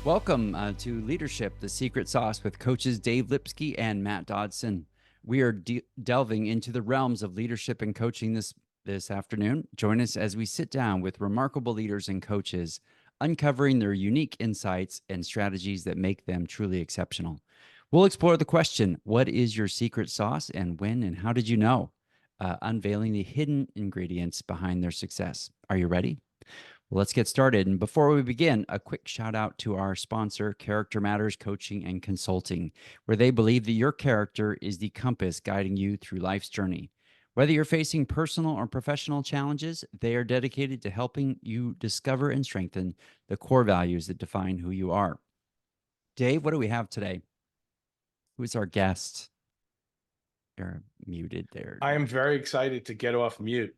Welcome to Leadership, the Secret Sauce with coaches Dave Lipsky and Matt Dodson. We are delving into the realms of leadership and coaching this afternoon. Join us as we sit down with remarkable leaders and coaches, uncovering their unique insights and strategies that make them truly exceptional. We'll explore the question, what is your secret sauce, and when and how did you know? Unveiling the hidden ingredients behind their success. Are you ready? Well, let's get started. And before we begin, a quick shout out to our sponsor, Character Matters Coaching and Consulting, where they believe that your character is the compass guiding you through life's journey. Whether you're facing personal or professional challenges, they are dedicated to helping you discover and strengthen the core values that define who you are. Dave, what do we have today? Who's our guest? You're muted there. I am very excited to get off mute.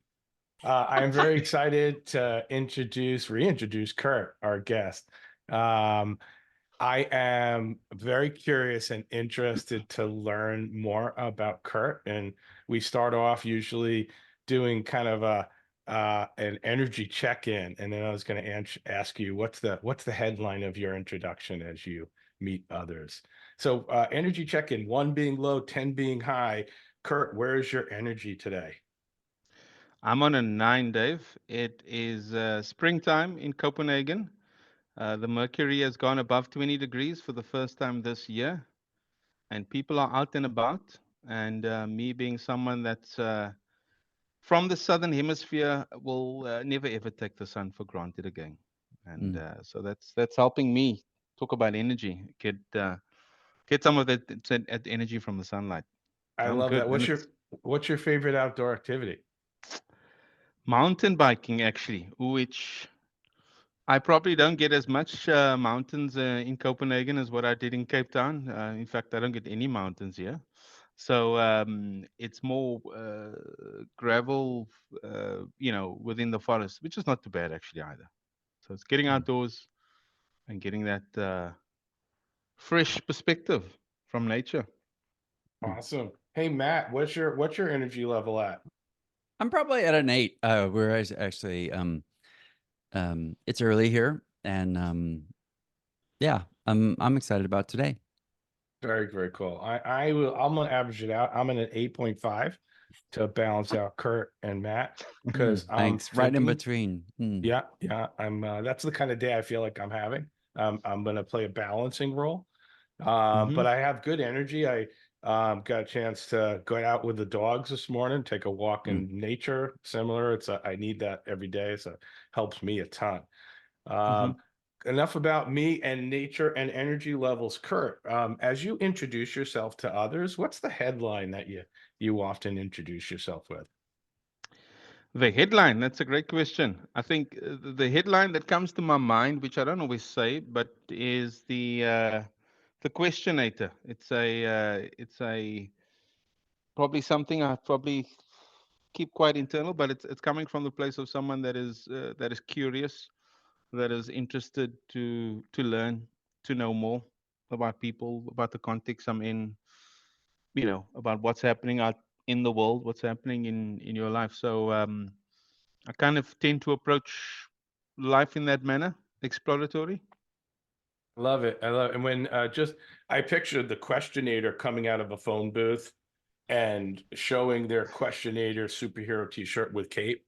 I am very excited to reintroduce Kurt, our guest. I am very curious and interested to learn more about Kurt. And we start off usually doing kind of an energy check-in. And then I was going to ask you, what's the headline of your introduction as you meet others? So energy check-in, 1 being low, 10 being high. Kurt, where is your energy today? I'm on a 9, Dave. It is springtime in Copenhagen. The mercury has gone above 20 degrees for the first time this year, and people are out and about. And me being someone that's from the southern hemisphere will never ever take the sun for granted again. And so that's helping me talk about energy, get some of that energy from the sunlight. I So I'm love good. that. What's your favorite outdoor activity? Mountain biking, actually, which I probably don't get as much mountains in Copenhagen as what I did in Cape Town. In fact, I don't get any mountains here. So it's more gravel, within the forest, which is not too bad actually either. So it's getting outdoors and getting that fresh perspective from nature. Awesome. Hey Matt, what's your energy level at? I'm probably at an 8. We're actually it's early here, and yeah, I'm excited about today. Very, very cool. I'm gonna average it out. I'm in an 8.5 to balance out Kurt and Matt because I'm Thanks. Right in thinking, between. yeah, I'm that's the kind of day I feel like I'm having. I'm gonna play a balancing role. Hmm. But I have good energy. I got a chance to go out with the dogs this morning, take a walk Mm. in nature. Similar, I need that every day, so it helps me a ton. Hmm. Um, Enough about me and nature and energy levels. Kurt, as you introduce yourself to others, what's the headline that you often introduce yourself with? The headline, that's a great question. I think the headline that comes to my mind, which I don't always say, but is the questionator. It's a probably something I probably keep quite internal, but it's coming from the place of someone that is curious, that is interested to learn, to know more about people, about the context I'm in, about what's happening out in the world, what's happening in your life. So I kind of tend to approach life in that manner, exploratory. Love it. I love it. And when just I pictured the questionator coming out of a phone booth and showing their questionator superhero t-shirt with cape.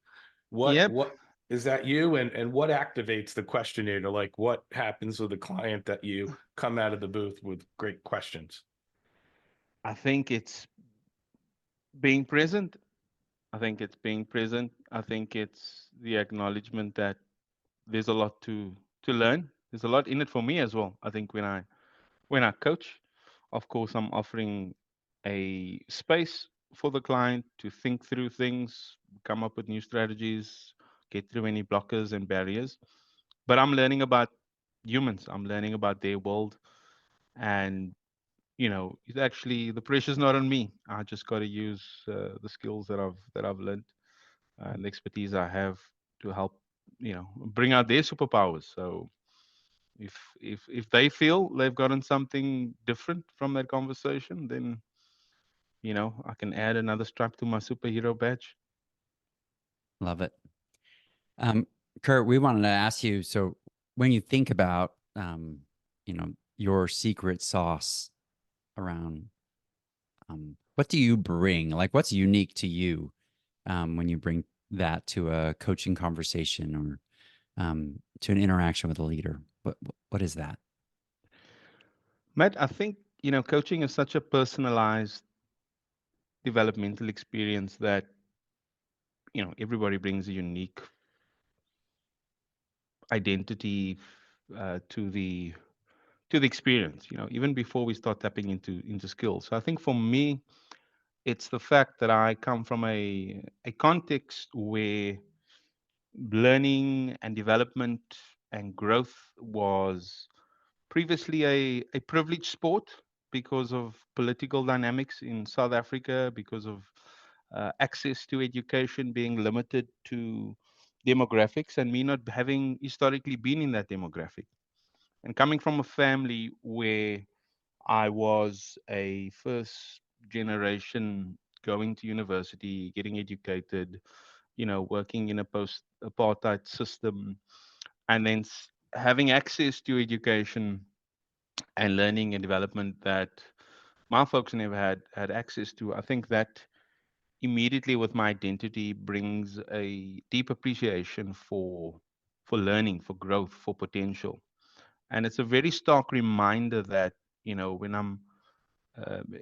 Yep. What is that you? And what activates the questionator? Like what happens with the client that you come out of the booth with great questions? I think it's being present. I think it's the acknowledgement that there's a lot to learn. There's a lot in it for me as well. I think when I coach, of course, I'm offering a space for the client to think through things, come up with new strategies, get through any blockers and barriers. But I'm learning about humans. I'm learning about their world, and it's actually the pressure's not on me. I just got to use the skills that I've learned and the expertise I have to help bring out their superpowers. So if they feel they've gotten something different from that conversation, then I can add another stripe to my superhero badge. Love it. Um, Kurt, we wanted to ask you, so when you think about your secret sauce around what do you bring? Like, what's unique to you when you bring that to a coaching conversation or to an interaction with a leader? What is that? Matt, I think, coaching is such a personalized developmental experience that, everybody brings a unique identity to the experience, even before we start tapping into skills. So I think for me, it's the fact that I come from a context where learning and development and growth was previously a privileged sport because of political dynamics in South Africa, because of access to education being limited to demographics, and me not having historically been in that demographic. And coming from a family where I was a first generation going to university, getting educated, working in a post apartheid system, and then having access to education and learning and development that my folks never had access to. I think that immediately with my identity brings a deep appreciation for learning, for growth, for potential. And it's a very stark reminder that, when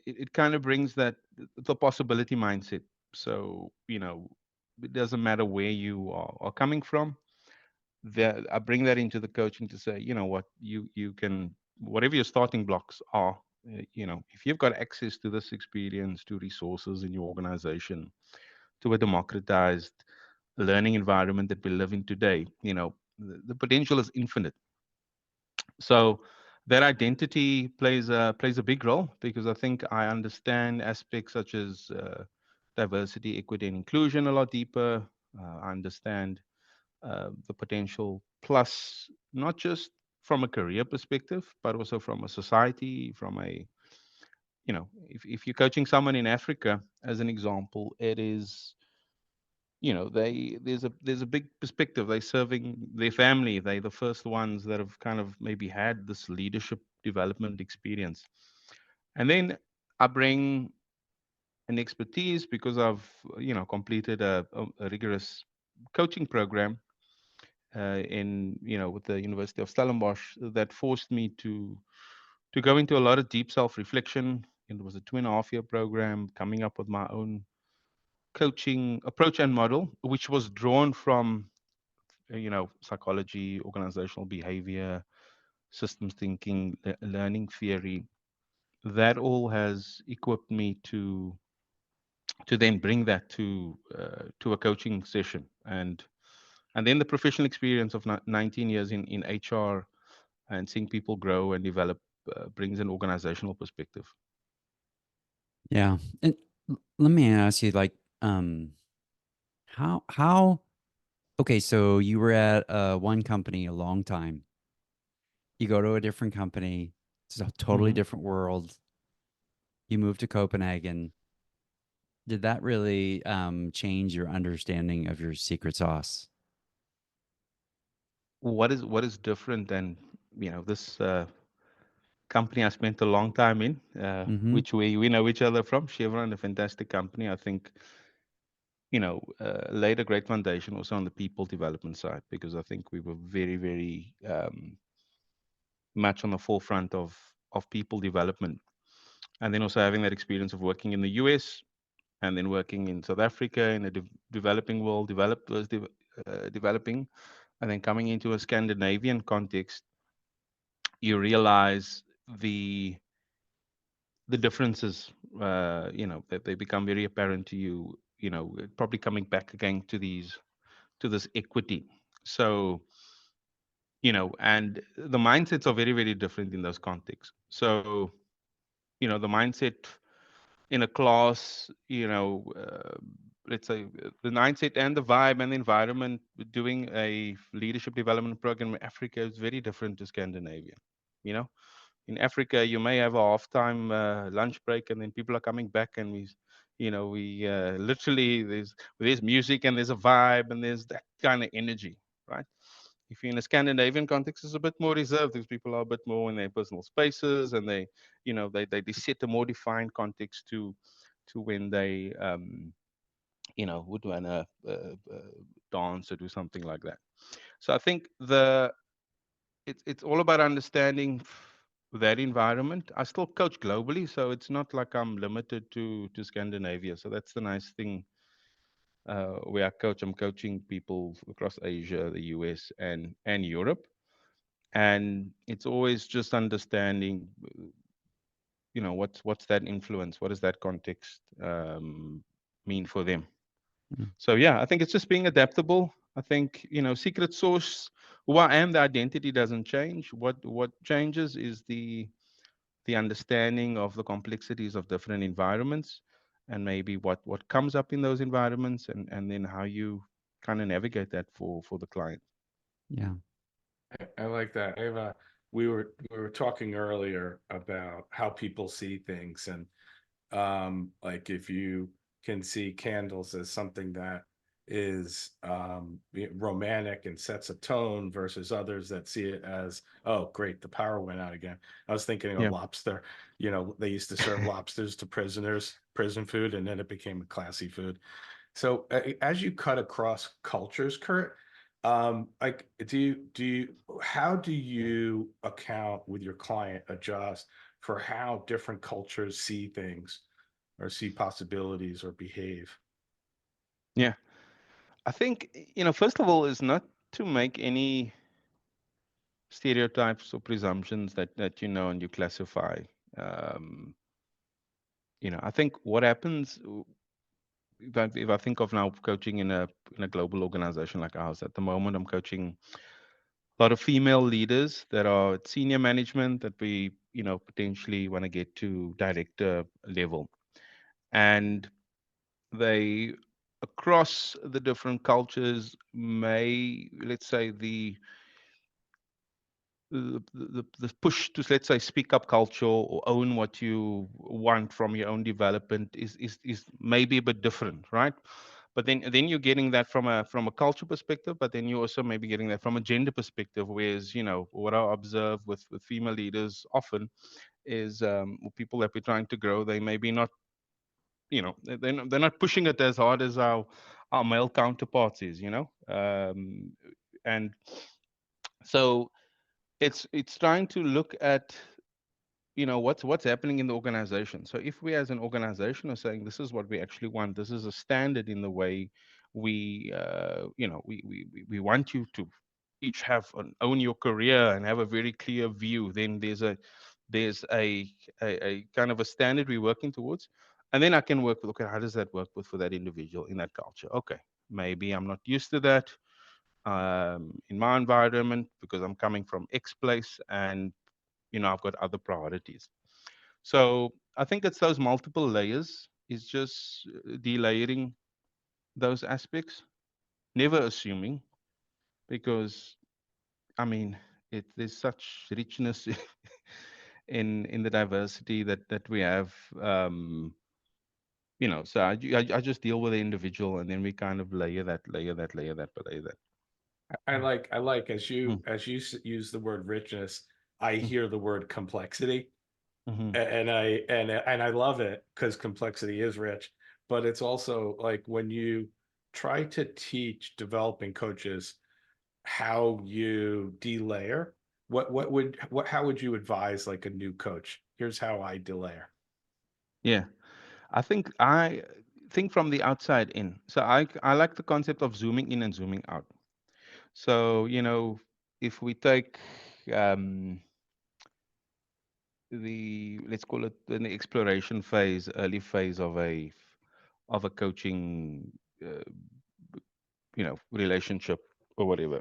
it kind of brings that the possibility mindset. So, it doesn't matter where you are coming from. That I bring that into the coaching to say, what, you can, whatever your starting blocks are, if you've got access to this experience, to resources in your organization, to a democratized learning environment that we live in today, the potential is infinite. So that identity plays a big role, because I think I understand aspects such as diversity, equity, and inclusion a lot deeper. I understand the potential, plus not just from a career perspective, but also from a society, from a, if you're coaching someone in Africa, as an example, it is, there's a big perspective. They're serving their family. They're the first ones that have kind of maybe had this leadership development experience. And then I bring an expertise because I've, completed a rigorous coaching program with the University of Stellenbosch, that forced me to go into a lot of deep self-reflection. It was a 2.5-year program, coming up with my own coaching approach and model, which was drawn from, psychology, organizational behavior, systems thinking, learning theory. That all has equipped me to then bring that to a coaching session, and then the professional experience of 19 years in HR and seeing people grow and develop brings an organizational perspective. Yeah. And let me ask you, like, how, okay, so you were at one company a long time. You go to a different company, it's a totally Mhm. different world. You move to Copenhagen. Did that really change your understanding of your secret sauce? What is different than, this company I spent a long time in, Mm-hmm. which we know each other from, Chevron, a fantastic company. I think, laid a great foundation also on the people development side, because I think we were very, very much on the forefront of people development. And then also having that experience of working in the US and then working in South Africa in a developing world, developing, and then coming into a Scandinavian context, you realize the differences, that they become very apparent to you, probably coming back again to this equity. So, and the mindsets are very, very different in those contexts. So, the mindset in a class, let's say the mindset and the vibe and the environment doing a leadership development program in Africa is very different to Scandinavia. In Africa, you may have a half-time lunch break, and then people are coming back, and we literally there's music and there's a vibe and there's that kind of energy, right? If you're in a Scandinavian context, it's a bit more reserved because people are a bit more in their personal spaces, and they, they set a more defined context to when they, would want to dance or do something like that. So I think it's all about understanding that environment. I still coach globally, so it's not like I'm limited to Scandinavia. So that's the nice thing. Where I coach, I'm coaching people across Asia, the US, and Europe, and it's always just understanding, what's that influence, what does that context mean for them. Mm. So yeah, I think it's just being adaptable. I think, secret sauce, who I am, the identity doesn't change. What changes is the understanding of the complexities of different environments, and maybe what comes up in those environments, and then how you kind of navigate that for the client. Yeah. I like that. We were talking earlier about how people see things, and like if you can see candles as something that is romantic and sets a tone versus others that see it as, oh great, the power went out again. I was thinking of Yeah. lobster. They used to serve lobsters to prisoners, prison food, and then it became a classy food. So as you cut across cultures, Kurt, like how do you account with your client, adjust for how different cultures see things or see possibilities or behave? Yeah. I think, first of all, is not to make any stereotypes or presumptions that and you classify. Um, I think what happens, if I think of now coaching in a global organization like ours, at the moment I'm coaching a lot of female leaders that are at senior management that we, potentially want to get to director level. And they, across the different cultures, may, let's say, the push to, let's say, speak up culture or own what you want from your own development is maybe a bit different, right? But then you're getting that from a culture perspective, but then you're also maybe getting that from a gender perspective. Whereas, what I observe with female leaders often is, people that we're trying to grow, they maybe not, they're not pushing it as hard as our male counterparts is, and so it's trying to look at, what's happening in the organization. So if we as an organization are saying this is what we actually want, this is a standard in the way we, we want you to each own your career and have a very clear view, then there's a kind of a standard we're working towards. And then I can work with, okay, how does that work for that individual in that culture? Okay, maybe I'm not used to that in my environment because I'm coming from X place, and I've got other priorities. So I think it's those multiple layers, is just delayering those aspects, never assuming, because I mean, there's such richness in the diversity that we have. So I just deal with the individual, and then we kind of layer that, layer that. I like as Mm. use the word richness, I hear the word complexity. Mm-hmm. And I love it because complexity is rich, but it's also like when you try to teach developing coaches how you delayer, how would you advise like a new coach? Here's how I delayer. Yeah. I think from the outside in. So I like the concept of zooming in and zooming out. So, if we take um, let's call it an exploration phase, early phase of a coaching, uh, relationship or whatever.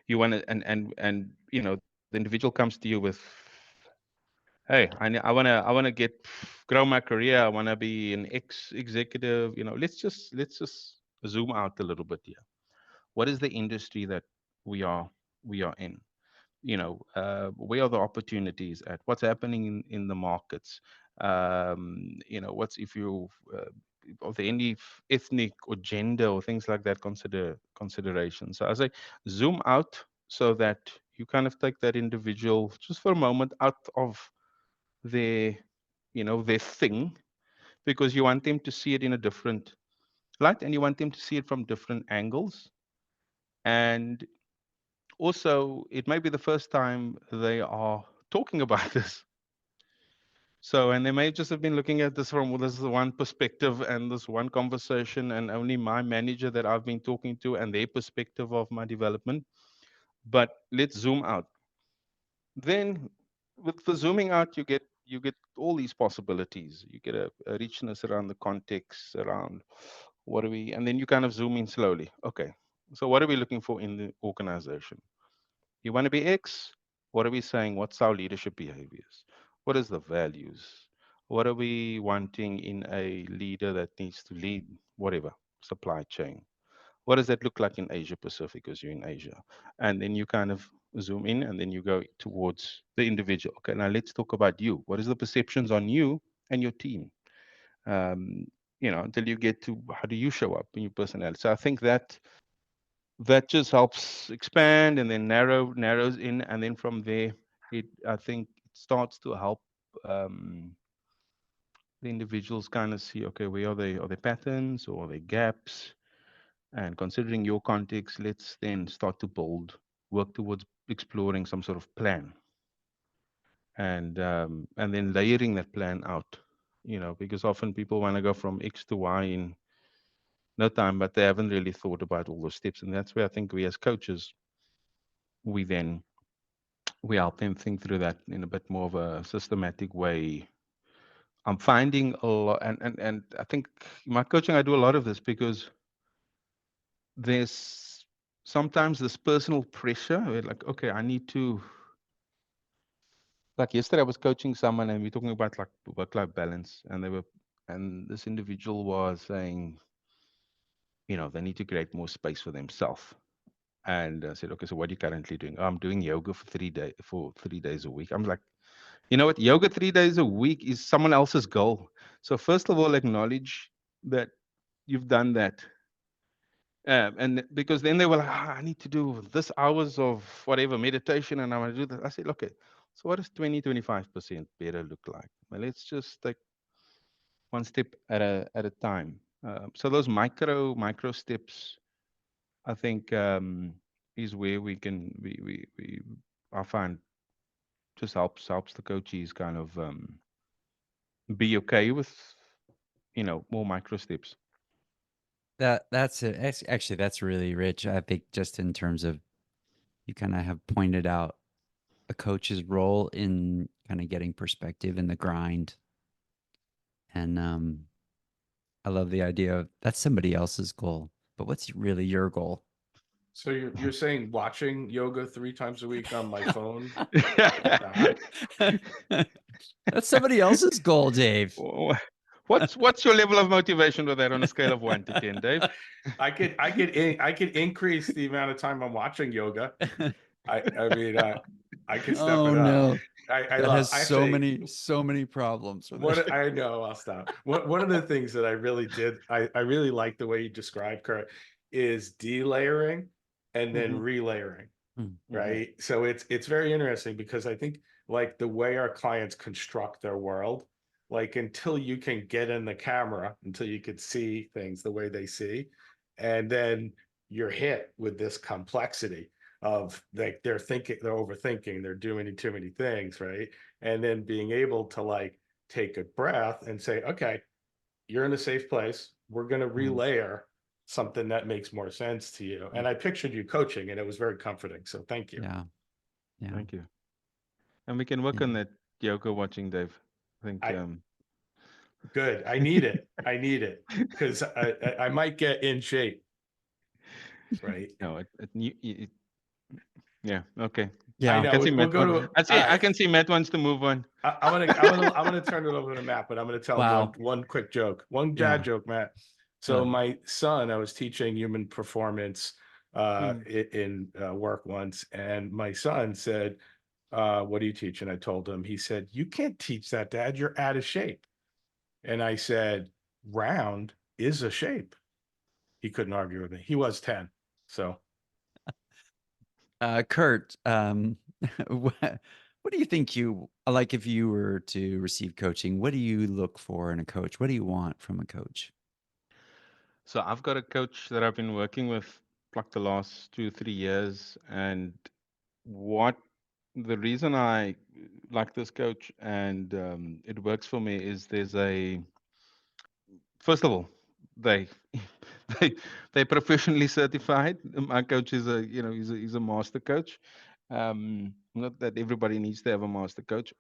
You want to, and the individual comes to you with, hey, I want to grow my career. I want to be an executive. Let's just zoom out a little bit here. What is the industry that we are in? Where are the opportunities at? What's happening in the markets? What's, if you of the any ethnic or gender or things like that consideration. So I say zoom out so that you kind of take that individual just for a moment out of their, their thing, because you want them to see it in a different light and you want them to see it from different angles. And also, it may be the first time they are talking about this. So, and they may just have been looking at this from this one perspective and this one conversation, and only my manager that I've been talking to and their perspective of my development. But let's zoom out. Then, with the zooming out, you get all these possibilities. You get a richness around the context, around what are we, and then you kind of zoom in slowly. Okay, so what are we looking for in the organization? You want to be X? What are we saying? What's our leadership behaviors? What is the values? What are we wanting in a leader that needs to lead whatever supply chain? What does that look like in Asia Pacific as you're in Asia? And then you kind of zoom in and then you go towards the individual. Okay, now let's talk about you. What is the perceptions on you and your team? Until you get to how do you show up in your personality. So I think that just helps expand and then narrows in, and then from there I think it starts to help the individuals kind of see, okay, where are they patterns or are they gaps, and considering your context, let's then start to work towards exploring some sort of plan, and then layering that plan out, because often people want to go from X to Y in no time, but they haven't really thought about all those steps. And that's where I think we as coaches, we help them think through that in a bit more of a systematic way. I'm finding a lot, and I think in my coaching, I do a lot of this because there's sometimes this personal pressure where like, okay, I need to, like yesterday I was coaching someone and we're talking about like work-life balance, and this individual was saying, they need to create more space for themselves. And I said, okay, so what are you currently doing? Oh, I'm doing yoga for 3 days a week. I'm like, you know what? Yoga 3 days a week is someone else's goal. So first of all, acknowledge that you've done that. And because then they were like, I need to do this hours of whatever meditation and I want to do that. I said, okay, so what does 20-25% better look like? Well, let's just take one step at a time. So those micro steps, I think, is where we can I find just helps the coaches kind of be okay with more micro steps. That's it. Actually, that's really rich. I think just in terms of you kind of have pointed out a coach's role in kind of getting perspective in the grind. And I love the idea of that's somebody else's goal, but what's really your goal? So you're saying watching yoga 3 times a week on my phone? That's somebody else's goal, Dave. What's your level of motivation with that on a scale of 1 to 10, Dave? I could increase the amount of time I'm watching yoga. I mean, I could step Oh it up. no, I that love has actually, so many problems with what it. I know, I'll stop. One of the things that I really did, I really like the way you described, Kurt, is delayering and then Mhm. relayering, Mhm. right? So it's very interesting because I think like the way our clients construct their world, like until you can get in the camera, until you could see things the way they see, and then you're hit with this complexity of like they're overthinking, they're doing too many things, right? And then being able to like take a breath and say, okay, you're in a safe place. We're going to relayer something that makes more sense to you. And I pictured you coaching and it was very comforting. So thank you. Yeah. Thank you. And we can work on that yoga watching, Dave. I think good. I need it because I might get in shape. Right. no, yeah. Okay. Yeah. I I know. can see We'll Matt. go to. I can see Matt wants to move on. I'm gonna turn it over to Matt, but I'm gonna tell Wow. one quick joke, one Yeah. dad joke, Matt. So my son, I was teaching human performance in work once, and my son said, "What do you teach?" And I told him. He said, "You can't teach that, Dad. You're out of shape." And I said, "Round is a shape." He couldn't argue with me. He was 10, so Kurt, what do you think you like if you were to receive coaching? What do you look for in a coach? What do you want from a coach? So I've got a coach that I've been working with like the last 2 3 years, and what the reason I like this coach and it works for me is there's a first of all they they they're professionally certified. My coach is a he's a master coach. Not that everybody needs to have a master coach,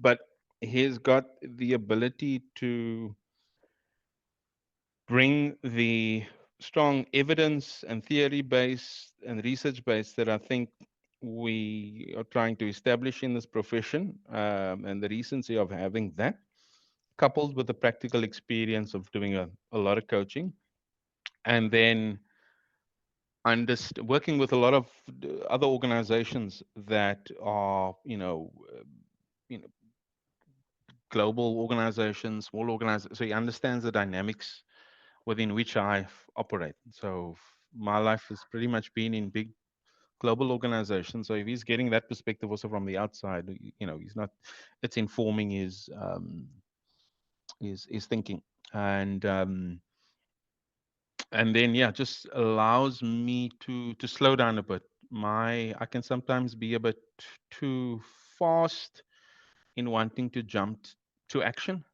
but he's got the ability to bring the strong evidence and theory based and research based that I think we are trying to establish in this profession, and the recency of having that, coupled with the practical experience of doing a lot of coaching, and then working with a lot of other organizations that are, you know, global organizations, small organizations. So he understands the dynamics within which I operate. So my life has pretty much been in big global organizations. So if he's getting that perspective also from the outside, he's not. It's informing his thinking, and then yeah, just allows me to slow down a bit. I can sometimes be a bit too fast in wanting to jump to action.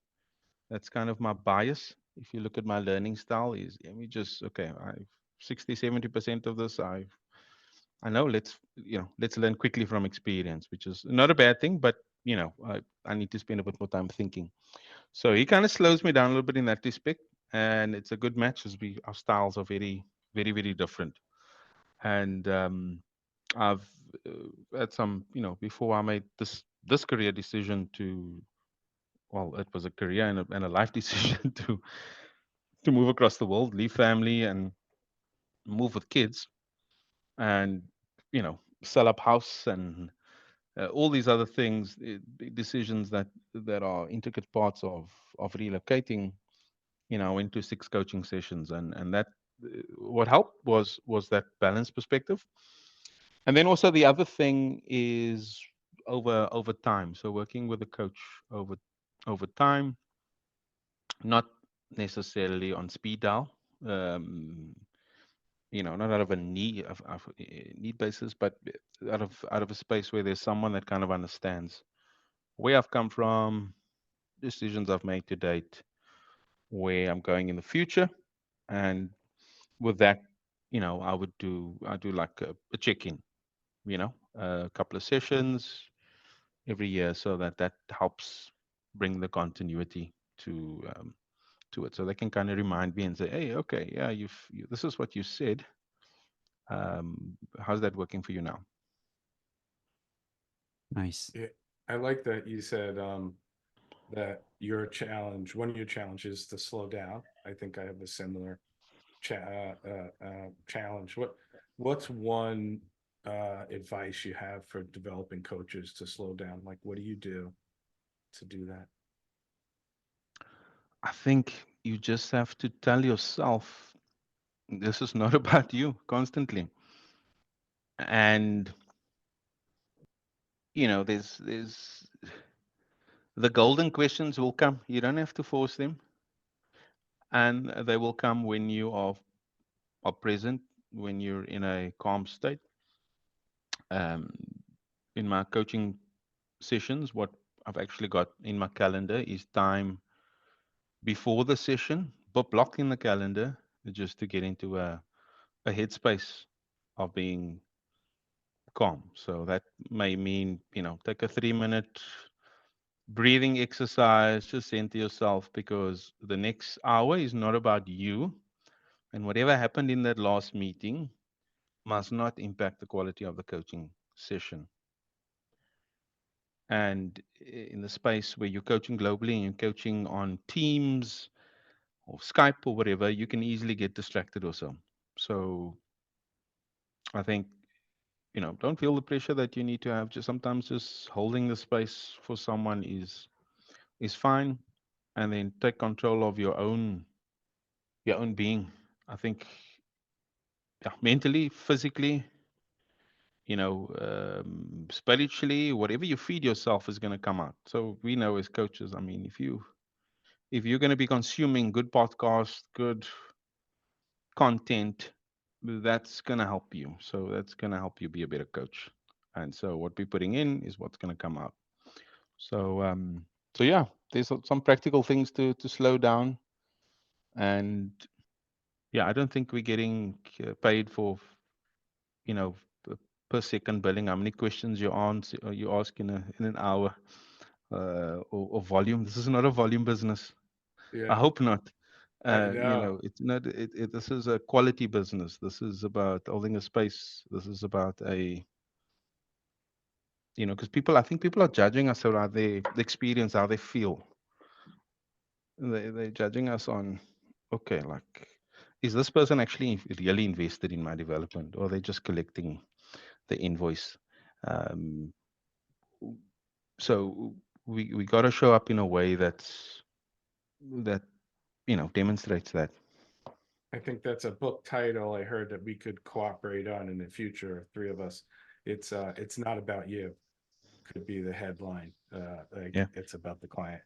That's kind of my bias. If you look at my learning style, is let me just okay, I've 60 70% of this I know, let's learn quickly from experience, which is not a bad thing, but I need to spend a bit more time thinking. So he kind of slows me down a little bit in that respect, and it's a good match as our styles are very, very, very different. And I've had some, before I made this career decision well, it was a career and a life decision to move across the world, leave family, and move with kids, and sell up house and all these other things, big decisions that are intricate parts of relocating. I went to 6 coaching sessions, and that what helped was that balance perspective. And then also the other thing is over time. So working with a coach over time, not necessarily on speed dial. Um, not out of a need basis, but out of a space where there's someone that kind of understands where I've come from, decisions I've made to date, where I'm going in the future, and with that, I do like a check-in, a couple of sessions every year, so that helps bring the continuity to it, so they can kind of remind me and say, hey, okay, yeah, this is what you said. How's that working for you now? Nice. Yeah, I like that you said that one of your challenges is to slow down. I think I have a similar challenge. What's one advice you have for developing coaches to slow down? Like, what do you do to do that? I think you just have to tell yourself this is not about you constantly. And there's the golden questions will come. You don't have to force them, and they will come when you are present, when you're in a calm state. Um, in my coaching sessions, what I've actually got in my calendar is time before the session, but blocked in the calendar just to get into a headspace of being calm. So that may mean, take a 3-minute breathing exercise, just center yourself, because the next hour is not about you. And whatever happened in that last meeting must not impact the quality of the coaching session. And in the space where you're coaching globally and you're coaching on Teams or Skype or whatever, you can easily get distracted also. So I think, don't feel the pressure that you need to have. Sometimes just holding the space for someone is fine. And then take control of your own being. I think, yeah, mentally, physically, spiritually, whatever you feed yourself is going to come out. So we know as coaches, I mean, if you're going to be consuming good podcasts, good content, that's going to help you. So that's going to help you be a better coach. And so what we're putting in is what's going to come out. So yeah, there's some practical things to slow down. And yeah, I don't think we're getting paid for, per second billing. How many questions you ask in an hour, or volume. This is not a volume business. I Yeah, hope not. I know. It's not. This is a quality business. This is about holding a space. This is about because I think people are judging us around the experience, how they feel. They're judging us on, okay, like, is this person actually really invested in my development, or are they just collecting the invoice? Um, so we got to show up in a way that demonstrates that. I think that's a book title I heard that we could cooperate on in the future, three of us. It's not about you. Could be the headline. Like Yeah. it's about the client.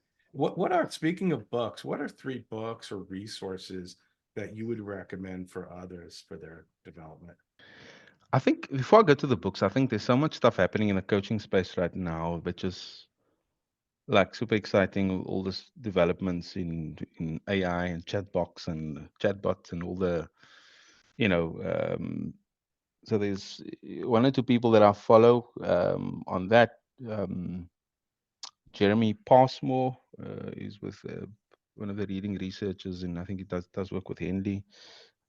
Speaking of books, what are 3 books or resources that you would recommend for others for their development? I think before I go to the books, I think there's so much stuff happening in the coaching space right now, which is like super exciting. All this developments in AI and chatbots and all the, so there's 1 or 2 people that I follow on that. Jeremy Passmore is with one of the leading researchers, and I think he does work with Henley.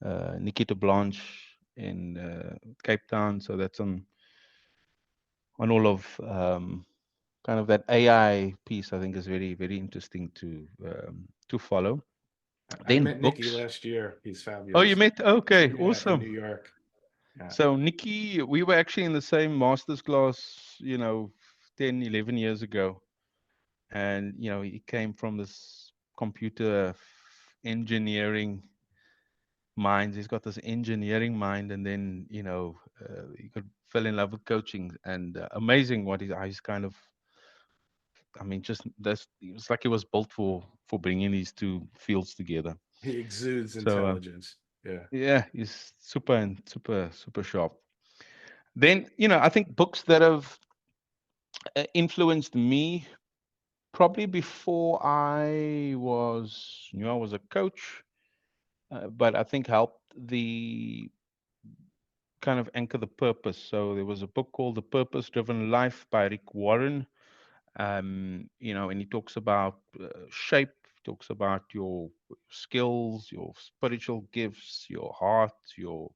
Nikita Blanche in Cape Town. So that's on all of kind of that AI piece. I think is very, very interesting to follow. I Then met Nikki books. last year. He's Oh, fabulous. you met? Okay, Yeah, in awesome. New York. Yeah. So Nikki, we were actually in the same master's class, 10, 11 years ago. And, he came from this computer engineering mind. He's got this engineering mind. And then, he fell in love with coaching, and amazing what he's kind of, I mean, it's like he was built for bringing these 2 fields together. He exudes So, intelligence. Yeah. yeah, he's super sharp. Then, I think books that have influenced me probably before I knew I was a coach, but I think helped the kind of anchor the purpose. So there was a book called The Purpose Driven Life by Rick Warren. And he talks about shape, talks about your skills, your spiritual gifts, your heart, your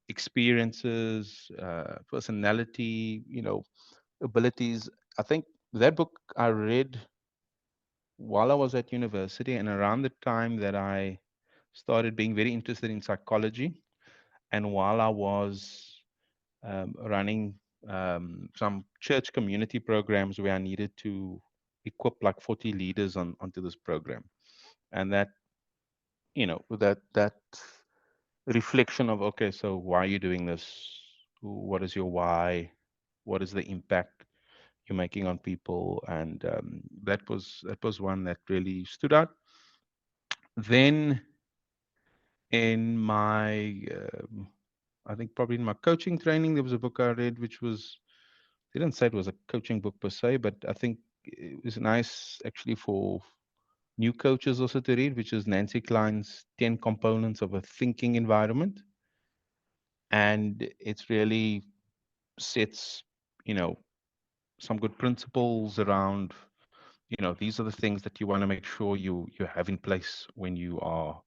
experiences, personality, abilities. I think that book I read while I was at university, and around the time that I started being very interested in psychology, and while I was running some church community programs where I needed to equip like 40 leaders onto this program. And that, that reflection of, okay, so why are you doing this? What is your why? What is the impact you're making on people? And that was one that really stood out. Then in my, I think probably in my coaching training, there was a book I read, which was, they didn't say it was a coaching book per se, but I think it was nice actually for new coaches also to read, which is Nancy Klein's 10 Components of a Thinking Environment. And it's really sets, some good principles around, these are the things that you want to make sure you have in place when you are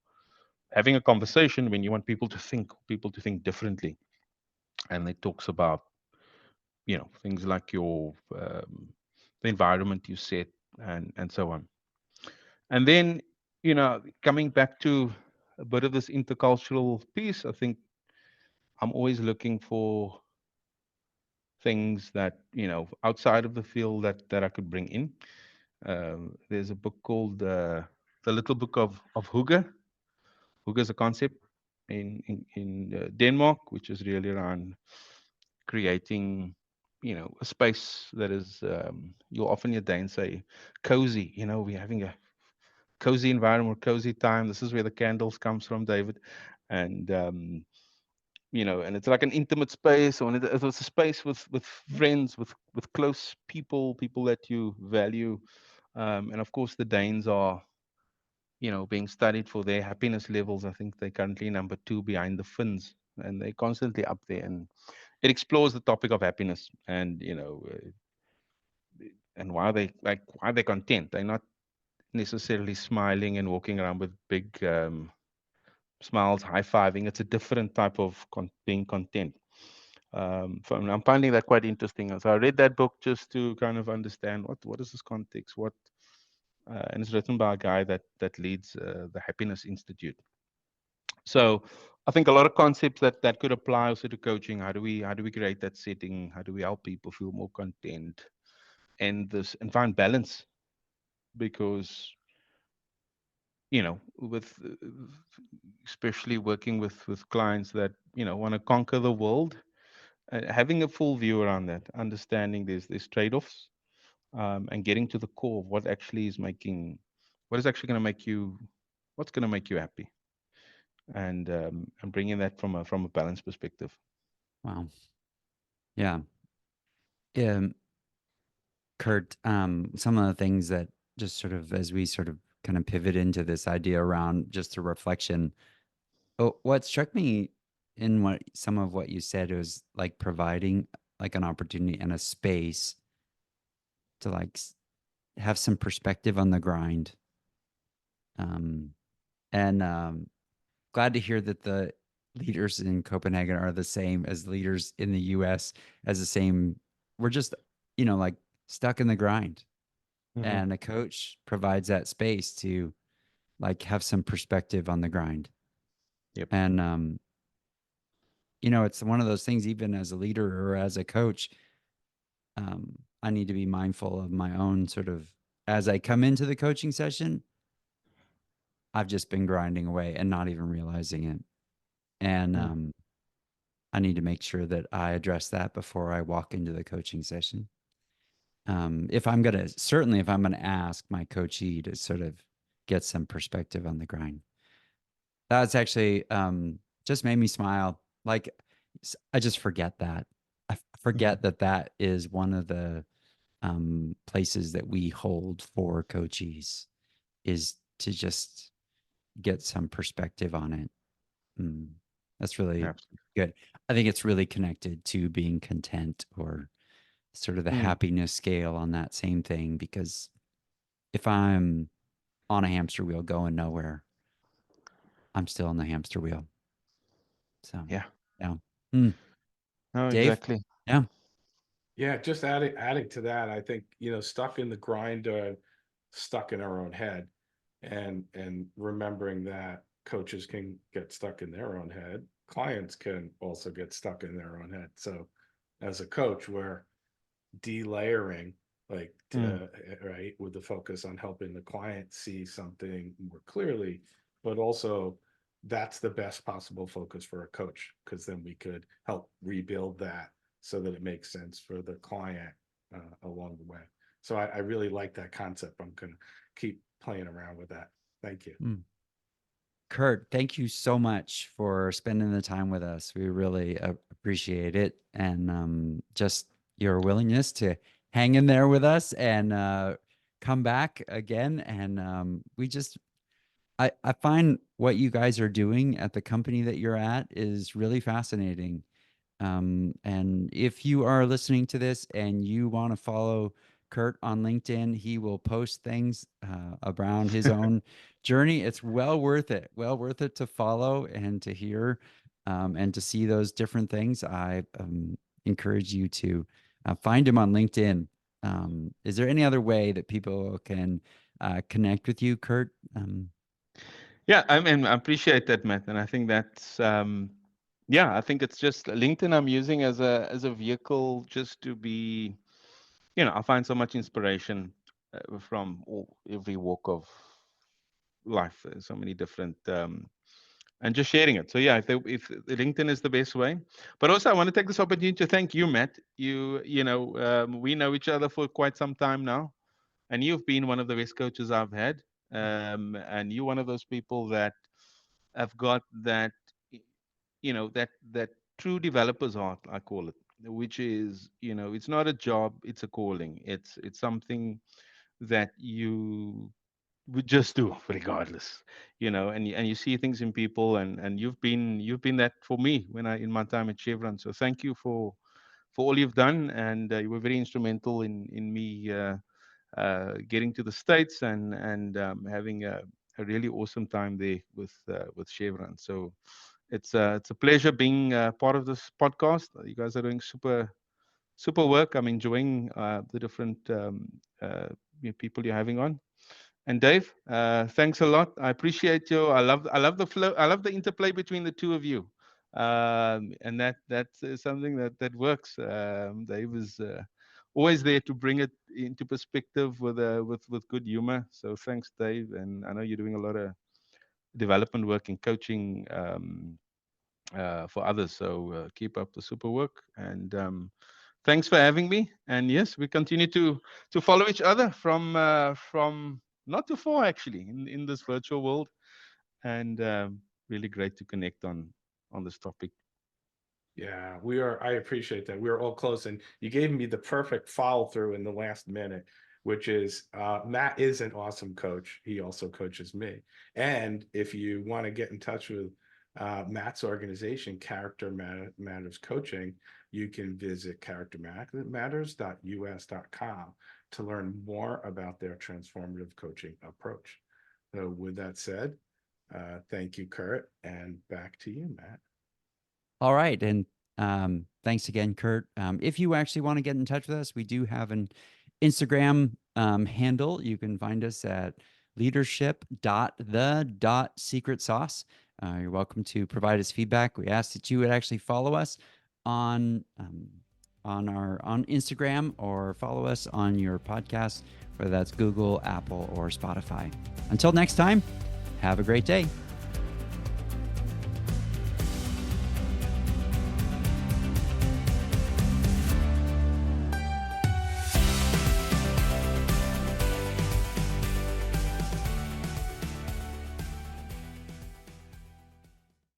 having a conversation, when you want people to think differently. And it talks about, things like your the environment you set, and so on. And then, coming back to a bit of this intercultural piece, I think I'm always looking for things that, outside of the field that I could bring in. There's a book called The Little Book of Hygge. Hygge is a concept in Denmark, which is really around creating, a space that is, you'll often hear Danes say, cozy. We're having a cozy environment, cozy time. This is where the candles comes from, David. And and it's like an intimate space, or it's a space with friends, with close people that you value. And of course, the Danes are, being studied for their happiness levels. I think they're currently number 2 behind the Finns, and they're constantly up there. And it explores the topic of happiness, and and why they're content. They're not necessarily smiling and walking around with big smiles, high-fiving. It's a different type of being content. I'm finding that quite interesting. So I read that book just to kind of understand what is this context, and it's written by a guy that leads the Happiness Institute. So I think a lot of concepts that could apply also to coaching. How do we create that setting? How do we help people feel more content and find balance? Because with especially working with clients that want to conquer the world, having a full view around that, understanding there's trade-offs, and getting to the core of what is actually going to make you what's going to make you happy, and bringing that from a balanced perspective. Wow. Yeah. Kurt, some of the things that just sort of as we sort of kind of pivot into this idea around just a reflection, what struck me in some of what you said was like providing like an opportunity and a space to like have some perspective on the grind. And glad to hear that the leaders in Copenhagen are the same as leaders in the US, as the same. We're just, like stuck in the grind. And a coach provides that space to like have some perspective on the grind. Yep. And it's one of those things, even as a leader or as a coach, I need to be mindful of my own sort of, as I come into the coaching session, I've just been grinding away and not even realizing it. And I need to make sure that I address that before I walk into the coaching session. If I'm going to ask my coachee to sort of get some perspective on the grind. That's actually just made me smile. Like I just forget that. I forget that is one of the places that we hold for coachees, is to just get some perspective on it. That's really good. I think it's really connected to being content, or sort of the happiness scale on that same thing, because if I'm on a hamster wheel going nowhere, I'm still on the hamster wheel. So yeah. Mm. No, Dave? exactly. Yeah. Yeah, just adding to that, I think, stuck in the grind, stuck in our own head, and remembering that coaches can get stuck in their own head. Clients can also get stuck in their own head. So as a coach, we're delayering, like right, with the focus on helping the client see something more clearly, but also that's the best possible focus for a coach, because then we could help rebuild that so that it makes sense for the client along the way. So I really like that concept. I'm going to keep playing around with that. Thank you. Kurt, thank you so much for spending the time with us. We really appreciate it. And just your willingness to hang in there with us and come back again. And I find what you guys are doing at the company that you're at is really fascinating. And if you are listening to this and you want to follow Kurt on LinkedIn, he will post things around his own journey. It's well worth it to follow and to hear and to see those different things. I encourage you to find him on LinkedIn. Is there any other way that people can connect with you, Kurt? Yeah, I mean, I appreciate that, Matt, and I think that's I think it's just LinkedIn I'm using as a vehicle just to be, I find so much inspiration from every walk of life. There's so many different and just sharing it. So yeah, if LinkedIn is the best way. But also, I want to take this opportunity to thank you, Matt. We know each other for quite some time now, and you've been one of the best coaches I've had. And you're one of those people that have got that, that true developer's heart, I call it, which is, it's not a job, it's a calling. It's something that you would just do regardless, and you see things in people, and you've been that for me in my time at Chevron. So thank you for all you've done, and you were very instrumental in me getting to the States and having a really awesome time there with Chevron. So it's a pleasure being part of this podcast. You guys are doing super work. I'm enjoying the different people you're having on. And Dave, thanks a lot. I appreciate you. I love the flow. I love the interplay between the two of you, and that's something that works. Dave is always there to bring it into perspective with good humor. So thanks, Dave. And I know you're doing a lot of development work and coaching for others. So keep up the super work. And thanks for having me. And yes, we continue to follow each other from not too far, actually, in this virtual world. And really great to connect on this topic. Yeah, I appreciate that. We're all close, and you gave me the perfect follow through in the last minute, which is Matt is an awesome coach. He also coaches me. And if you want to get in touch with Matt's organization, Character Matters Coaching, you can visit charactermatters.us.com to learn more about their transformative coaching approach. So with that said, thank you, Kurt, and back to you, Matt. All right. And thanks again, Kurt. If you actually want to get in touch with us, we do have an Instagram handle. You can find us at leadership.the.secretsauce. You're welcome to provide us feedback. We ask that you would actually follow us on Instagram, or follow us on your podcast, whether that's Google, Apple, or Spotify. Until next time, have a great day.